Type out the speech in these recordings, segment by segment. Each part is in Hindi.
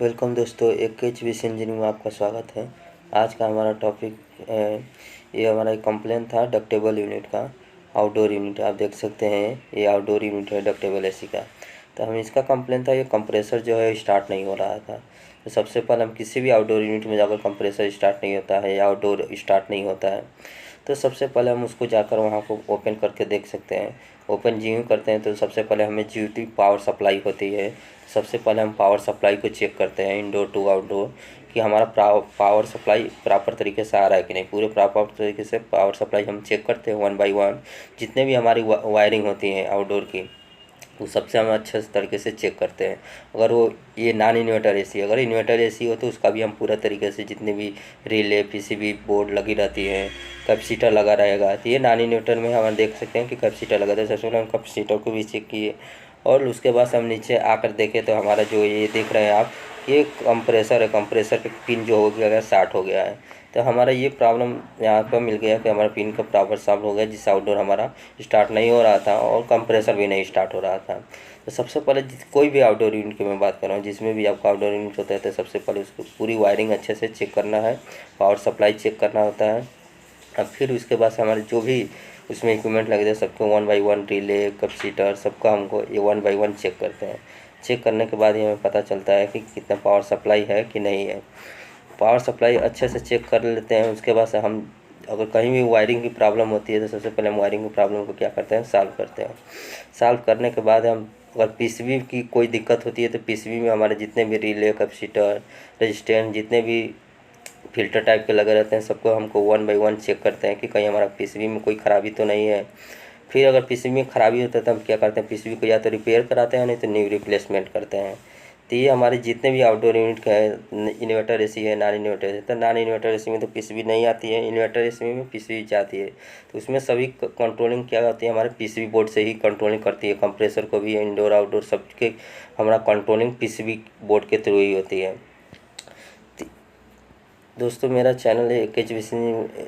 वेलकम दोस्तों, एक एचवीसी इंजीनियरिंग में आपका स्वागत है। आज का हमारा टॉपिक ये हमारा एक कंप्लेन था डक्टेबल यूनिट का। आउटडोर यूनिट आप देख सकते हैं, ये आउटडोर यूनिट है डक्टेबल एसी का। तो हम इसका कंप्लेन था, ये कंप्रेसर जो है स्टार्ट नहीं हो रहा था। तो सबसे पहले हम किसी भी आउटडोर यूनिट में जाकर कंप्रेसर स्टार्ट नहीं होता है या आउटडोर स्टार्ट नहीं होता है, तो सबसे पहले हम उसको जाकर वहाँ को ओपन करके देख सकते हैं। ओपन जी करते हैं तो सबसे पहले हमें जी पावर सप्लाई होती है। सबसे पहले हम पावर सप्लाई को चेक करते हैं इंडोर टू आउटडोर कि हमारा पावर सप्लाई प्रॉपर तरीके से आ रहा है कि नहीं। पूरे प्रॉपर तरीके से पावर सप्लाई हम चेक करते हैं वन बाय वन। जितने भी हमारी वायरिंग होती हैं आउटडोर की, वो सबसे हम अच्छे तरीके से चेक करते हैं। अगर वो ये नॉन इन्वर्टर एसी, अगर इन्वर्टर एसी हो तो उसका भी हम पूरा तरीके से जितने भी रिले पीसीबी बोर्ड लगी रहती है, कैपेसिटर लगा रहेगा। तो ये नॉन इन्वर्टर में हम देख सकते हैं कि कैपेसिटर लगा था। सबसे पहले हम कैपेसिटर को भी चेक किए और उसके बाद हम नीचे आकर देखें तो हमारा जो ये देख रहे हैं आप, ये कंप्रेसर है। कंप्रेसर का पिन जो हो गया है शॉर्ट हो गया है। तो हमारा ये प्रॉब्लम यहाँ पर मिल गया कि हमारा पिन का प्रॉपर शॉर्ट हो गया, जिससे आउटडोर हमारा स्टार्ट नहीं हो रहा था और कंप्रेसर भी नहीं स्टार्ट हो रहा था। तो सबसे पहले कोई भी आउटडोर यूनिट की मैं बात कर रहा हूँ, जिसमें भी आपका आउटडोर यूनिट होता है, तो सबसे पहले उसको पूरी वायरिंग अच्छे से चेक करना है, पावर सप्लाई चेक करना होता है। अब फिर उसके बाद से हमारे जो भी उसमें इक्विपमेंट लगे थे सबको one by one, relay capacitor सबका हमको ये वन बाई वन चेक करते हैं। चेक करने के बाद ही हमें पता चलता है कि कितना पावर सप्लाई है कि नहीं है। पावर सप्लाई अच्छे से चेक कर लेते हैं। उसके बाद से हम अगर कहीं भी वायरिंग की प्रॉब्लम होती है तो सबसे पहले हम वायरिंग की प्रॉब्लम को क्या करते हैं, सॉल्व करते हैं। सॉल्व करने के बाद हम अगर पीसीबी की कोई दिक्कत होती है तो पीसीबी में हमारे जितने भी रिले कैपेसिटर रेजिस्टेंस जितने भी फ़िल्टर टाइप के लगे रहते हैं, सबको हमको वन बाय वन चेक करते हैं कि कहीं हमारा पीसीबी में कोई ख़राबी तो नहीं है। फिर अगर पीसीबी में ख़राबी होता है तो हम क्या करते हैं, पीसीबी को या तो रिपेयर कराते हैं, नहीं तो न्यू रिप्लेसमेंट करते हैं। तो ये हमारे जितने भी आउटडोर यूनिट का है, इन्वर्टर एसी है, नॉन इन्वर्टर है। तो नॉन इन्वर्टर एसी में तो पीसीबी नहीं आती है, इन्वर्टर एसी में पीसीबी जाती है। तो उसमें सभी कंट्रोलिंग क्या होती है, हमारे पीसीबी बोर्ड से ही कंट्रोलिंग करती है। कंप्रेसर को भी इंडोर आउटडोर सबके हमारा कंट्रोलिंग पीसीबी बोर्ड के थ्रू ही होती है। दोस्तों, मेरा चैनल है एक एचवीसी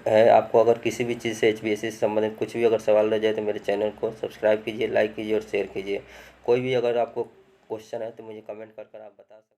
है। आपको अगर किसी भी चीज़ से एचवीसी से संबंधित कुछ भी अगर सवाल रह जाए तो मेरे चैनल को सब्सक्राइब कीजिए, लाइक कीजिए और शेयर कीजिए। कोई भी अगर आपको क्वेश्चन है तो मुझे कमेंट कर कर आप बता सकते हैं।